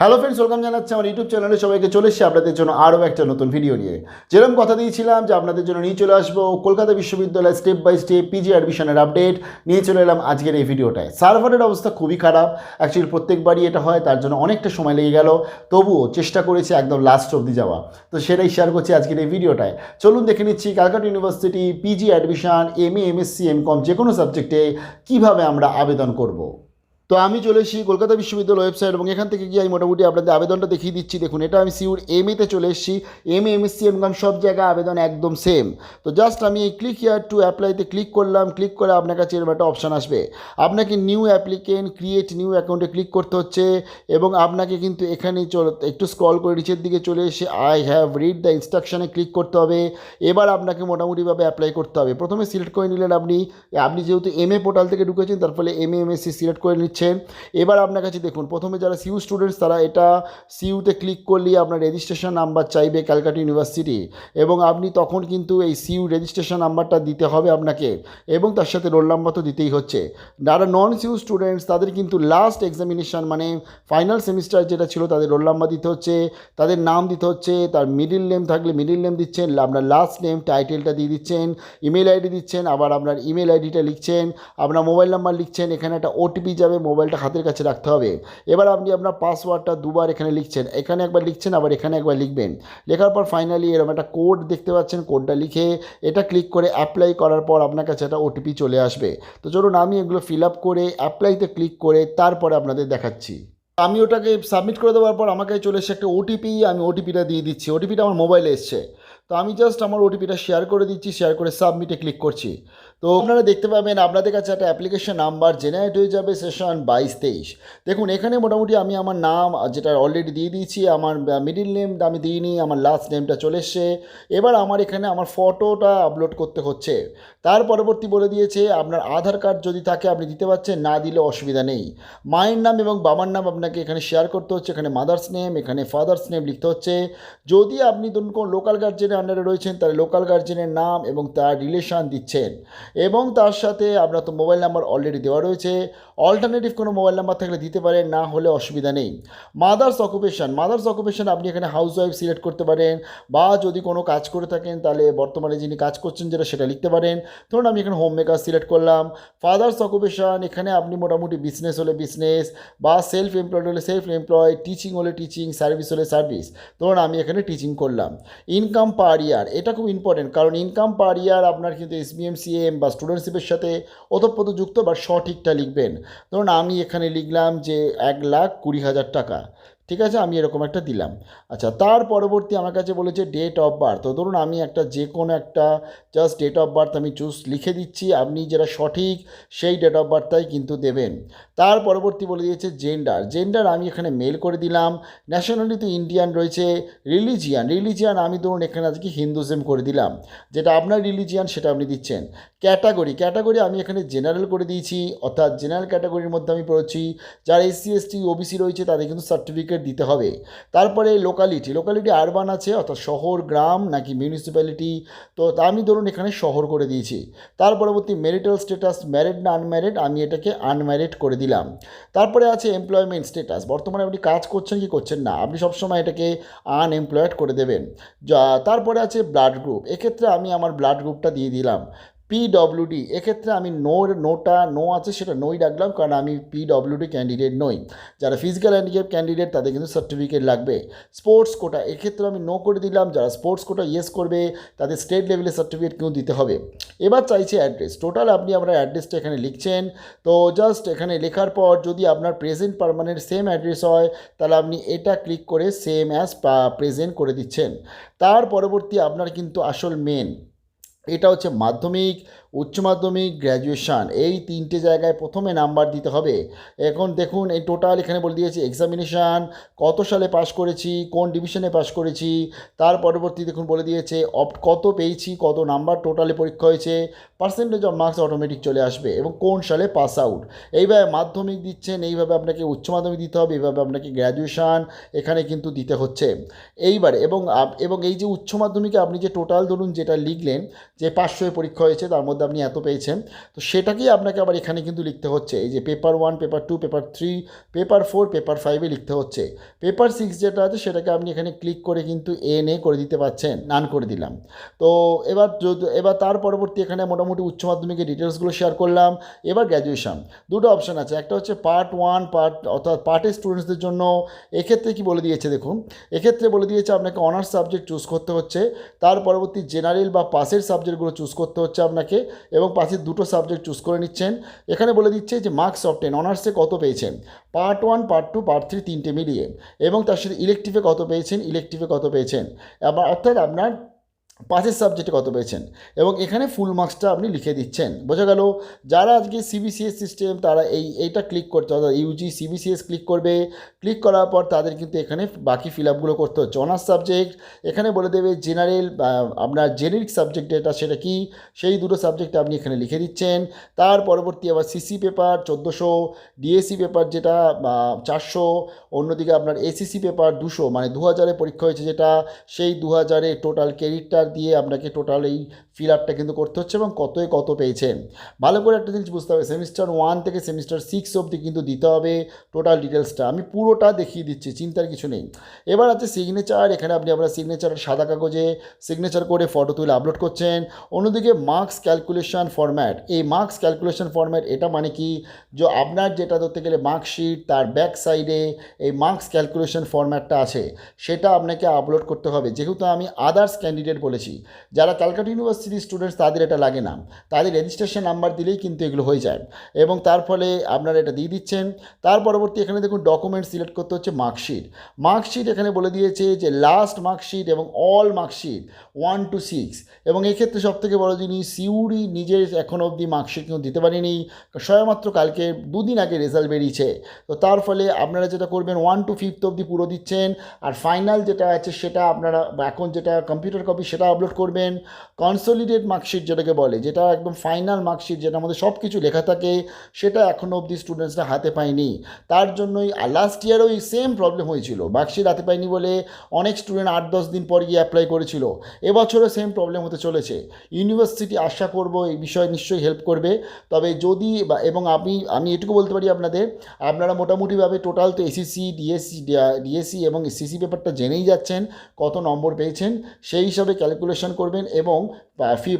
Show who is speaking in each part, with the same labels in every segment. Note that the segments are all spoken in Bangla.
Speaker 1: হ্যালো ফ্রেন্ডস, ওয়েলকাম জানাচ্ছি আমার ইউটিউব চ্যানেলে সবাইকে। চলে এসেছি আপনাদের জন্য আরও একটা নতুন ভিডিও নিয়ে। যেরকম কথা দিয়েছিলাম যে আপনাদের জন্য নিয়ে চলে আসবো কলকাতা বিশ্ববিদ্যালয় স্টেপ বাই স্টেপ পিজি অ্যাডমিশনের আপডেট নিয়ে চলে এলাম আজকের এই ভিডিওটায়। সার্ভারের অবস্থা খুবই খারাপ, অ্যাকচুয়ালি প্রত্যেকবারই এটা হয়, তার জন্য অনেকটা সময় লেগে গেল, তবুও চেষ্টা করেছি একদম লাস্ট অবধি যাওয়া। তো সেটাই শেয়ার করছি আজকের এই ভিডিওটায়। চলুন দেখে নিচ্ছি Calcutta university PG admission MA, MSc, MCom যে কোনো সাবজেক্টে কীভাবে আমরা আবেদন করব। তো আমি চলে এসেছি কলকাতা বিশ্ববিদ্যালয় ওয়েবসাইট এবং এখান থেকে গিয়ে আমি মোটামুটি আপনাদের আবেদনটা দেখিয়ে দিচ্ছি। দেখুন, এটা আমি সিউর এমএতে চলে এসেছি। এমএ, এমএসসি, এমকম সব জায়গায় আবেদন একদম সেম। তো জাস্ট আমি এই ক্লিক হিয়ার টু অ্যাপ্লাইতে ক্লিক করলাম। ক্লিক করে আপনার কাছে এরকম একটা অপশান আসবে, আপনাকে নিউ অ্যাপ্লিকেন্ট ক্রিয়েট নিউ অ্যাকাউন্টে ক্লিক করতে হচ্ছে এবং আপনাকে কিন্তু এখানে একটু স্ক্রল করে নিচের দিকে চলে এসে আই হ্যাভ রিড দ্য ইনস্ট্রাকশানে ক্লিক করতে হবে। এবার আপনাকে মোটামুটিভাবে অ্যাপ্লাই করতে হবে। প্রথমে সিলেক্ট করে নিলেন আপনি যেহেতু এমএ পোর্টাল থেকে ঢুকেছেন, তার ফলে এমএ, এমএসসি সিলেক্ট করে নিচ্ছেন। এবার আপনার কাছে দেখুন, প্রথমে যারা সিইউ স্টুডেন্টস তারা এটা সিইউতে ক্লিক করলেই আপনার রেজিস্ট্রেশন নাম্বার চাইবে ক্যালকাটা ইউনিভার্সিটি, এবং আপনি তখন কিন্তু এই সিইউ রেজিস্ট্রেশন নাম্বারটা দিতে হবে আপনাকে, এবং তার সাথে রোল নাম্বার তো দিতেই হচ্ছে। যারা নন সিইউ স্টুডেন্টস তাদের কিন্তু লাস্ট এক্সামিনেশান মানে ফাইনাল সেমিস্টার যেটা ছিল তাদের রোল নাম্বার দিতে হচ্ছে, তাদের নাম দিতে হচ্ছে, তার মিডিল নেম থাকলে মিডিল নেম দিচ্ছেন, আপনার লাস্ট নেম টাইটেলটা দিয়ে দিচ্ছেন, ইমেল আইডি দিচ্ছেন, আবার আপনার ইমেল আইডিটা লিখছেন, আপনার মোবাইল নাম্বার লিখছেন, এখানে একটা ওটিপি যাবে, মোবাইলটা হাতের কাছে রাখতে হবে। এবার আপনি আপনার পাসওয়ার্ডটা দুবার এখানে লিখছেন, এখানে একবার লিখছেন, আবার এখানে একবার লিখবেন। লেখার পর ফাইনালি এরকম একটা কোড দেখতে পাচ্ছেন, কোডটা লিখে এটা ক্লিক করে অ্যাপ্লাই করার পর আপনার কাছে একটা ওটিপি চলে আসবে। তো চলুন আমি এগুলো ফিল আপ করে অ্যাপ্লাইতে ক্লিক করে তারপরে আপনাদের দেখাচ্ছি। আমি ওটাকে সাবমিট করে দেওয়ার পর আমার কাছে চলে এসেছে একটা ওটিপি, আমি ওটিপিটা দিয়ে দিচ্ছি। ওটিপিটা আমার মোবাইলে এসছে, তো আমি জাস্ট আমার ওটিপিটা শেয়ার করে দিচ্ছি, শেয়ার করে সাবমিটে ক্লিক করছি। তো আপনারা দেখতে পাবেন আপনাদের কাছে একটা অ্যাপ্লিকেশন নাম্বার জেনারেট হয়ে যাবে সেশন 22-23। দেখুন এখানে মোটামুটি আমি আমার নাম যেটা অলরেডি দিয়ে দিয়েছি, আমার মিডিল নেম আমি দিইনি, আমার লাস্ট নেমটা চলে এসছে। এবার আমার এখানে আমার ফটোটা আপলোড করতে হচ্ছে। তার পরবর্তী বলে দিয়েছে আপনার আধার কার্ড যদি থাকে আপনি দিতে পারছেন, না দিলে অসুবিধা নেই। মায়ের নাম এবং বাবার নাম আপনাকে এখানে শেয়ার করতে হচ্ছে, এখানে মাদার্স নেম, এখানে ফাদার্স নেম লিখতে হচ্ছে। যদি আপনি ধরুন কোনো লোকাল গার্জেনের আন্ডারে রয়েছেন তাহলে লোকাল গার্জেনের নাম এবং তার রিলেশান দিচ্ছেন, এবং তার সাথে আপনার তো মোবাইল নাম্বার অলরেডি দেওয়া রয়েছে। অল্টারনেটিভ কোনো মোবাইল নাম্বার থাকলে দিতে পারেন, না হলে অসুবিধা নেই। মাদার্স অকুপেশন আপনি এখানে হাউস ওয়াইফ সিলেক্ট করতে পারেন, বা যদি কোনো কাজ করে থাকেন তাহলে বর্তমানে যিনি কাজ করছেন যেটা সেটা লিখতে পারেন। ধরুন আমি এখানে হোম মেকার সিলেক্ট করলাম। ফাদার্স অকুপেশন এখানে আপনি মোটামুটি বিজনেস হলে বিজনেস, বা সেলফ এমপ্লয়েড হলে সেলফ এমপ্লয়েড, টিচিং হলে টিচিং, সার্ভিস হলে সার্ভিস। ধরুন আমি এখানে টিচিং করলাম। ইনকাম পার ইয়ার এটা খুব ইম্পর্টেন্ট, কারণ ইনকাম পার ইয়ার আপনার কিন্তু এসবিএমসিএম বা স্টুডেন্টশিপের সাথে ওতপ্রোতযুক্ত, বা সঠিকটা লিখবেন। ধরুন আমি এখানে লিখলাম যে 1,20,000 টাকা, ঠিক আছে, আমি এরকম একটা দিলাম। আচ্ছা, তার পরবর্তী আমার কাছে বলেছে ডেট অফ বার্থ। তো ধরুন আমি একটা যে কোনো একটা জাস্ট ডেট অফ বার্থ আমি লিখে দিচ্ছি, আপনি যেটা সঠিক সেই ডেট অফ বার্থটাই কিন্তু দেবেন। তার পরবর্তী বলে দিয়েছে জেন্ডার আমি এখানে মেল করে দিলাম। ন্যাশনালিটি তো ইন্ডিয়ান রয়েছে। রিলিজিয়ান আমি ধরুন এখানে আজকে হিন্দুজম করে দিলাম, যেটা আপনার রিলিজিয়ান সেটা আপনি দিচ্ছেন। ক্যাটাগরি আমি এখানে জেনারেল করে দিয়েছি, অর্থাৎ জেনারেল ক্যাটাগরির মধ্যে আমি পড়েছি। যারা এসসি এসটি ওবিসি রয়েছে তাদের কিন্তু সার্টিফিকেট দিতে হবে। তারপরে লোকালিটি আরবান আছে, অর্থাৎ শহর, গ্রাম নাকি মিউনিসিপ্যালিটি, তো আমি ধরুন এখানে শহর করে দিয়েছি। তার পরবর্তী ম্যারিটাল স্ট্যাটাস ম্যারিড না আনম্যারিড, আমি এটাকে আনম্যারিড করে দিলাম। তারপরে আছে এমপ্লয়মেন্ট স্ট্যাটাস, বর্তমানে আপনি কাজ করছেন কি করছেন না, আপনি সবসময় এটাকে আনএমপ্লয়েড করে দেবেন। তারপরে আছে ব্লাড গ্রুপ, এক্ষেত্রে আমি আমার ব্লাড গ্রুপটা দিয়ে দিলাম। পিডব্লিউডি এক্ষেত্রে আমি নো আছে সেটা নোই রাখলাম, কারণ আমি পিডব্লিউডি ক্যান্ডিডেট নই। যারা ফিজিক্যাল হ্যান্ডিক্যাপ ক্যান্ডিডেট তাদের কিন্তু সার্টিফিকেট লাগবে। স্পোর্টস কোটা এক্ষেত্রে আমি নো করে দিলাম, যারা স্পোর্টস কোটা ইয়েস করবে তাদের স্টেট লেভেলের সার্টিফিকেট কিন্তু দিতে হবে। এবার চাইছে অ্যাড্রেস, টোটাল আপনি আপনার অ্যাড্রেসটা এখানে লিখছেন। তো জাস্ট এখানে লেখার পর যদি আপনার প্রেজেন্ট পারমানেন্ট সেম অ্যাড্রেস হয় তাহলে আপনি এটা ক্লিক করে সেম অ্যাজ প্রেজেন্ট করে দিচ্ছেন। তার পরবর্তী আপনার কিন্তু আসল মেন, এটা হচ্ছে মাধ্যমিক, উচ্চ মাধ্যমিক, গ্র্যাজুয়েশান, এই তিনটে জায়গায় প্রথমে নাম্বার দিতে হবে। এখন দেখুন এই টোটাল এখানে বলে দিয়েছে এক্সামিনেশান কত সালে পাস করেছি, কোন ডিভিশনে পাস করেছি। তার পরবর্তী দেখুন বলে দিয়েছে কত পেয়েছি, কত নাম্বার টোটালে পরীক্ষা হয়েছে, পার্সেন্টেজ অফ মার্কস অটোমেটিক চলে আসবে, এবং কোন সালে পাস আউট। এইভাবে মাধ্যমিক দিচ্ছেন, এইভাবে আপনাকে উচ্চ মাধ্যমিক দিতে হবে, এইভাবে আপনাকে গ্র্যাজুয়েশান এখানে কিন্তু দিতে হচ্ছে। এইবারে এবং এই যে উচ্চ মাধ্যমিকে আপনি যে টোটাল ধরুন যেটা লিখলেন যে 500 পরীক্ষা হয়েছে, তার মধ্যে মধ্যে আপনি এত পেয়েছেন, তো সেটাকেই আপনাকে আবার এখানে কিন্তু লিখতে হচ্ছে, এই যে paper 1, paper 2, paper 3, paper 4, paper 5-এ লিখতে হচ্ছে। পেপার 6 যেটা আছে সেটাকে আপনি এখানে ক্লিক করে কিন্তু NA করে দিতে পারছেন, নান করে দিলাম। তো এবার তার পরবর্তী এখানে মোটামুটি উচ্চ মাধ্যমিকের ডিটেলসগুলো শেয়ার করলাম। এবার গ্র্যাজুয়েশন, দুটো অপশান আছে, একটা হচ্ছে পার্ট 1 অর্থাৎ পার্টের স্টুডেন্টসদের জন্য। এক্ষেত্রে কি বলে দিয়েছে দেখুন, এক্ষেত্রে বলে দিয়েছে আপনাকে অনার্স সাবজেক্ট চুজ করতে হচ্ছে, তার পরবর্তী জেনারেল বা পাসের সাবজেক্টগুলো চুজ করতে হচ্ছে আপনাকে, এবং পাসের দুটো সাবজেক্ট চুজ করে নিচ্ছেন। এখানে বলে দিচ্ছে যে মার্কস অফ 10 অনার্সে কত পেয়েছেন, পার্ট 1, পার্ট 2, পার্ট 3 তিনটে মিলিয়ে, এবং তার সাথে ইলেকটিভে কত পেয়েছেন, ইলেকটিভে কত পেয়েছেন, আবার অর্থাৎ আপনার পাসের সাবজেক্টে কত পেয়েছেন, এবং এখানে ফুল মার্কসটা আপনি লিখে দিচ্ছেন। বোঝা গেল? যারা আজকে সিবিসিএস সিস্টেম তারা এইটা ক্লিক করতে, অর্থাৎ ইউজি সিবিসিএস ক্লিক করবে, ক্লিক করার পর তাদের কিন্তু এখানে বাকি ফিল আপগুলো করতে হচ্ছে। অনার্স সাবজেক্ট এখানে বলে দেবে, জেনারেল আপনার জেনেরিক সাবজেক্ট যেটা সেটা কি, সেই দুটো সাবজেক্ট আপনি এখানে লিখে দিচ্ছেন। তার পরবর্তী আবার সিসি পেপার 1400, ডিএসসি পেপার যেটা 400, অন্যদিকে আপনার এসিসি পেপার 200, মানে 2000-এ পরীক্ষা হয়েছে যেটা, সেই 2000-এ টোটাল ক্রেডিটটা দিয়ে আপনাকে টোটাল এই ফিল আপটা কিন্তু করতে হচ্ছে, এবং কত পেয়েছেন। ভালো করে একটা জিনিস বুঝতে হবে, সেমিস্টার 1 থেকে সেমিস্টার 6 অবধি কিন্তু দিতে হবে টোটাল ডিটেলসটা। আমি পুরোটা দেখিয়ে দিচ্ছি, চিন্তার কিছু নেই। এবার আছে সিগনেচার, এখানে আপনি আপনার সিগনেচারের সাদা কাগজে সিগনেচার করে ফটো তুলে আপলোড করছেন। অন্যদিকে মার্কস ক্যালকুলেশন ফরম্যাট, এই মার্কস ক্যালকুলেশন ফরম্যাট এটা মানে কি, যে আপনার যেটা ধরতে গেলে মার্কশিট, তার ব্যাক সাইডে এই মার্কস ক্যালকুলেশন ফরম্যাটটা আছে, সেটা আপনাকে আপলোড করতে হবে। যেহেতু আমি আদার্স ক্যান্ডিডেট বলেছি, যারা ক্যালকাটা ইউনিভার্সিটির স্টুডেন্টস তাদের এটা লাগে না, তাদের রেজিস্ট্রেশন নাম্বার দিলেই কিন্তু এগুলো হয়ে যায়, এবং তার ফলে আপনারা এটা দিয়ে দিচ্ছেন। তার পরবর্তী এখানে দেখুন ডকুমেন্ট সিলেক্ট করতে হচ্ছে মার্কশিট। মার্কশিট এখানে বলে দিয়েছে যে লাস্ট মার্কশিট এবং অল মার্কশিট 1 to 6, এবং এক্ষেত্রে সবথেকে বড় জিনিস, সিউরি নিজের এখনও অবধি মার্কশিট কিন্তু দিতে পারেনি, সবেমাত্র কালকে 2 দিন আগে রেজাল্ট বেরিয়েছে। তো তার ফলে আপনারা যেটা করবেন 1 to 5 অবধি পুরো দিচ্ছেন, আর ফাইনাল যেটা আছে সেটা আপনারা এখন যেটা কম্পিউটার কপি সেটা আপলোড করবেন। কনসলিডেট মার্কশিট যেটাকে বলে, যেটা একদম ফাইনাল মার্কশিট, যেটার মধ্যে সব কিছু লেখা থাকে, সেটা এখনও অবধি স্টুডেন্টসরা হাতে পায়নি। তার জন্যই লাস্ট ইয়ারও এই সেম প্রবলেম হয়েছিল, মার্কশিট হাতে পায়নি বলে অনেক স্টুডেন্ট 8-10 দিন পর গিয়ে অ্যাপ্লাই করেছিল। এবছরও সেম প্রবলেম হতে চলেছে। ইউনিভার্সিটি আশা করব এই বিষয়ে নিশ্চয়ই হেল্প করবে। তবে যদি এবং আমি এটুকু বলতে পারি আপনারা মোটামুটিভাবে টোটাল তো এসিসি, ডিএসসি এবং সিসি পেপারটা জেনেই যাচ্ছেন কত নম্বর পেয়েছেন, সেই হিসাবে ক্যালকুলেশন করবেন, এবং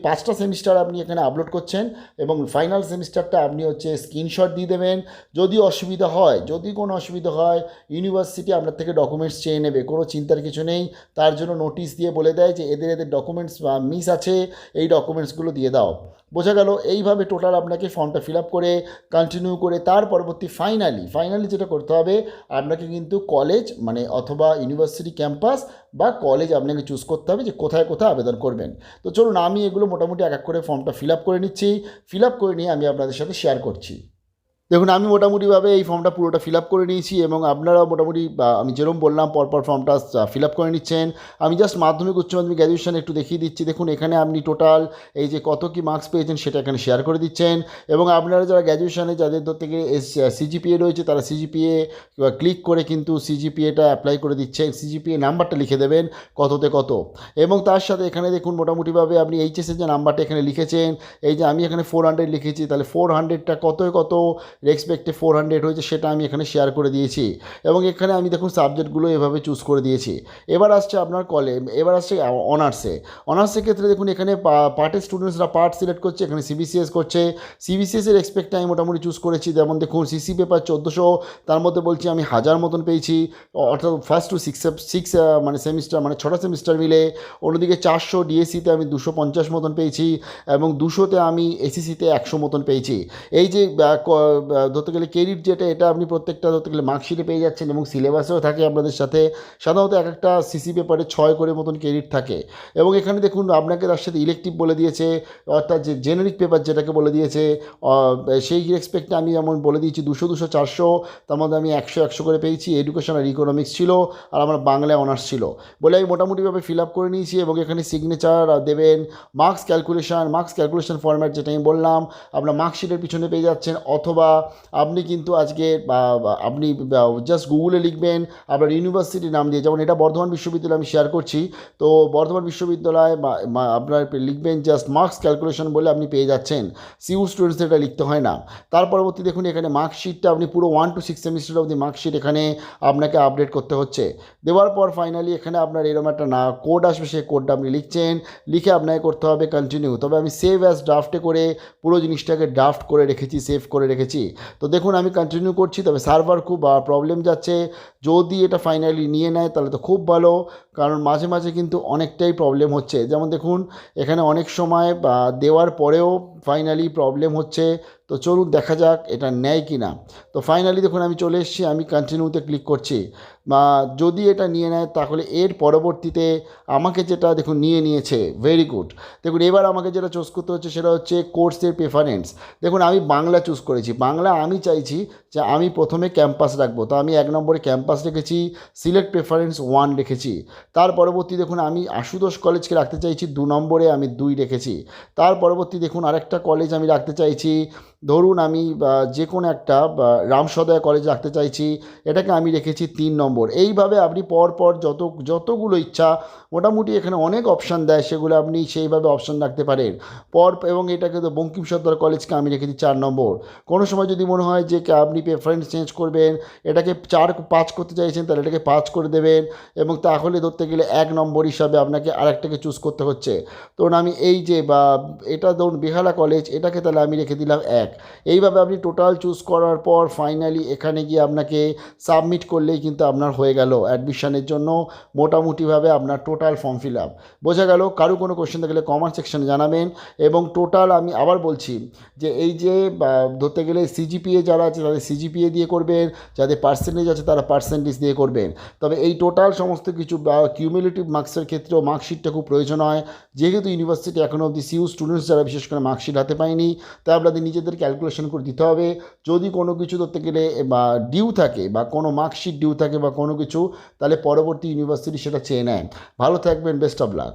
Speaker 1: 5টা সেমিস্টার আপনি এখানে আপলোড করছেন, এবং ফাইনাল সেমিস্টারটা আপনি স্ক্রিনশট দিয়ে দেবেন। যদি কোনো অসুবিধা হয় ইউনিভার্সিটি আপনার থেকে ডকুমেন্টস চেয়ে নেবে, কোনো চিন্তার কিছু নেই। তার জন্য নোটিশ দিয়ে বলে দেয় যে এদের ডকুমেন্টস মিস আছে, এই ডকুমেন্টসগুলো দিয়ে দাও। বোঝা গেল? এইভাবে টোটাল আপনাকে ফর্মটা ফিল আপ করে কন্টিনিউ করে তার পরবর্তী ফাইনালি যেটা করতে হবে, আপনাকে কিন্তু কলেজ মানে অথবা ইউনিভার্সিটি ক্যাম্পাস বা কলেজ আপনাকে চুজ করতে হবে যে কোথায় আবেদন করবেন। তো চলুন আমি এগুলো মোটামুটি এক করে ফর্মটা ফিল আপ করে নিচ্ছি। ফিল আপ করে নিয়ে আমি আপনাদের সাথে শেয়ার করছি। দেখুন আমি মোটামুটিভাবে এই ফর্মটা পুরোটা ফিল আপ করে নিয়েছি, এবং আপনারাও মোটামুটি আমি যেরকম বললাম পরপর ফর্মটা ফিল আপ করে নিচ্ছেন। আমি জাস্ট মাধ্যমিক, উচ্চ মাধ্যমিক, গ্র্যাজুয়েশন একটু দেখিয়ে দিচ্ছি। দেখুন এখানে আপনি টোটাল এই যে কত কি মার্কস পেয়েছেন সেটা এখানে শেয়ার করে দিচ্ছেন, এবং আপনারা যারা গ্র্যাজুয়েশনে যাদের থেকে সিজিপিএ রয়েছে তারা সিজিপিএ ক্লিক করে কিন্তু সিজিপিএটা অ্যাপ্লাই করে দিচ্ছেন, সিজিপিএ নাম্বারটা লিখে দেবেন কততে কত। এবং তার সাথে এখানে দেখুন মোটামুটিভাবে আপনি এইচএসের যে নাম্বারটা এখানে লিখেছেন, এই যে আমি এখানে 400 লিখেছি, তাহলে 400টা কত রেসপেক্টে 400 হয়েছে সেটা আমি এখানে শেয়ার করে দিয়েছি, এবং এখানে আমি দেখুন সাবজেক্টগুলো এভাবে চুজ করে দিয়েছি। এবার আসছে আপনার এবার আসছে অনার্সের ক্ষেত্রে দেখুন এখানে পার্টের স্টুডেন্টসরা পার্ট সিলেক্ট করছে, এখানে সিবিসিএস করছে। সিবিসিএসের এক্সপেক্টটা আমি মোটামুটি চুজ করেছি, যেমন দেখুন সিসি পেপার 1400, তার মধ্যে বলছি আমি 1000 মতন পেয়েছি, অর্থাৎ 1st to 6 মানে সেমিস্টার, মানে 6টা সেমিস্টার মিলে। অন্যদিকে 400 ডিএসসিতে আমি 250 মতন পেয়েছি, এবং 200তে আমি এসিসিতে 100 মতন পেয়েছি। এই যে ধরতে গেলে ক্রেডিট যেটা, এটা আপনি প্রত্যেকটা ধরতে গেলে মার্কশিটে পেয়ে যাচ্ছেন, এবং সিলেবাসেও থাকে আপনাদের সাথে। সাধারণত এক একটা সিসি পেপারে 6 করে মতন ক্রেডিট থাকে। এবং এখানে দেখুন আপনাকে তার সাথে ইলেকটিভ বলে দিয়েছে, অর্থাৎ যে জেনারিক পেপার যেটাকে বলে দিয়েছে, সেই রেসপেক্টে আমি যেমন বলে দিয়েছি 200, 400, তার মধ্যে আমি 100 করে পেয়েছি। এডুকেশন আর ইকোনমিক্স ছিল, আর আমার বাংলায় অনার্স ছিল বলে আমি মোটামুটিভাবে ফিল আপ করে নিয়েছি। এবং এখানে সিগনেচার দেবেন, মার্কস ক্যালকুলেশন ফরম্যাট যেটা আমি বললাম আপনার মার্কশিটের পিছনে পেয়ে যাচ্ছেন, অথবা আপনি কিন্তু আজকে আপনি জাস্ট গুগলে লিখবেন আপনার ইউনিভার্সিটির নাম দিয়ে, যেমন এটা বর্ধমান বিশ্ববিদ্যালয় আমি শেয়ার করছি, তো বর্ধমান বিশ্ববিদ্যালয় আপনার লিখবেন জাস্ট মার্কস ক্যালকুলেশন বলে আপনি পেয়ে যাচ্ছেন। সিউ স্টুডেন্টস এটা লিখতে হয় না। তার পরবর্তী দেখুন এখানে মার্কশিটটা আপনি পুরো 1 to 6 সেমিস্টার অবধি মার্কশিট এখানে আপনাকে আপডেট করতে হচ্ছে। দেওয়ার পর ফাইনালি এখানে আপনার এরকম একটা কোড আসবে, সেই কোডটা আপনি লিখছেন, লিখে আপনাকে করতে হবে কন্টিনিউ। তবে আমি সেভ অ্যাজ ড্রাফটে করে পুরো জিনিসটাকে ড্রাফট করে রেখেছি, সেভ করে রেখেছি। তো দেখুন আমি কন্টিনিউ করছি, তবে সার্ভার খুব প্রবলেম যাচ্ছে। যদি এটা ফাইনালি নিয়ে নেয় তাহলে তো খুব ভালো, কারণ মাঝে মাঝে কিন্তু অনেকটাই প্রবলেম হচ্ছে। যেমন দেখুন এখানে অনেক সময় দেওয়ার পরেও ফাইনালি প্রবলেম হচ্ছে। তো চলুন দেখা যাক এটা নেয় কি না। তো ফাইনালি দেখুন আমি চলে এসেছি, আমি কন্টিনিউতে ক্লিক করছি। যদি এটা নিয়ে নেয় তাহলে এর পরবর্তীতে আমাকে যেটা দেখুন নিয়ে নিয়েছে, ভেরি গুড। দেখুন এবার আমাকে যেটা চুজ করতে হচ্ছে সেটা হচ্ছে কোর্সের প্রেফারেন্স। দেখুন আমি বাংলা চুজ করেছি, বাংলা আমি চাইছি যে আমি প্রথমে ক্যাম্পাস রাখবো, তো আমি 1 নম্বরে ক্যাম্পাস রেখেছি, সিলেক্ট প্রেফারেন্স 1 রেখেছি। তার পরবর্তী দেখুন আমি আশুতোষ কলেজকে রাখতে চাইছি 2 নম্বরে, আমি 2 রেখেছি। তার পরবর্তী দেখুন আরেকটা কলেজ আমি রাখতে চাইছি, ধরুন আমি যে কোনো একটা রামসদয় কলেজ রাখতে চাইছি, এটাকে আমি রেখেছি 3 নম্বর। এইভাবে আপনি পরপর যতগুলো ইচ্ছা, মোটামুটি এখানে অনেক অপশান দেয়, সেগুলো আপনি সেইভাবে অপশান রাখতে পারেন এবং এটাকে তো বঙ্কিম সর্দার কলেজকে আমি রেখেছি 4 নম্বর। কোনো সময় যদি মনে হয় যে আপনি প্রেফারেন্স চেঞ্জ করবেন, এটাকে 4-5 করতে চাইছেন, তাহলে এটাকে 5 করে দেবেন, এবং তাহলে ধরতে গেলে 1 নম্বর হিসাবে আপনাকে আরেকটাকে চুজ করতে হচ্ছে। ধরুন আমি এই যে এটা ধরুন বেহালা কলেজ, এটাকে তাহলে আমি রেখে দিলাম 1। এইভাবে আপনি টোটাল চুজ করার পর ফাইনালি এখানে গিয়ে আপনাকে সাবমিট করলেই কিন্তু আপনার হয়ে গেল অ্যাডমিশনের জন্য মোটামুটিভাবে আপনার টোটাল ফর্ম ফিল আপ। বোঝা গেল? কারো কোনো কোয়েশ্চেন থাকলে কমেন্ট সেকশনে জানাবেন। এবং টোটাল আমি আবার বলছি যে এই যে ধরতে গেলে সিজিপিএ যারা আছে তাদের সিজিপিএ দিয়ে করবেন, যাদের পার্সেন্টেজ আছে তারা পার্সেন্টেজ দিয়ে করবেন। তবে এই টোটাল সমস্ত কিছু কিউমুলেটিভ মার্কসের ক্ষেত্রেও মার্কশিটটা খুব প্রয়োজন হয়, যেহেতু ইউনিভার্সিটি এখনও অবধি সিইউ স্টুডেন্টস যারা বিশেষ করে মার্কশিট হাতে পায়নি, তাই আপনাদের নিজেদের ক্যালকুলেশন করে দিতে হবে। যদি কোনো কিছু ধরতে গেলে ডিউ থাকে বা কোনো মার্কশিট ডিউ থাকে বা কোনো কিছু, তাহলে পরবর্তী ইউনিভার্সিটি সেটা চেয়ে নেয়। ভালো থাকবেন, বেস্ট অফ লাক।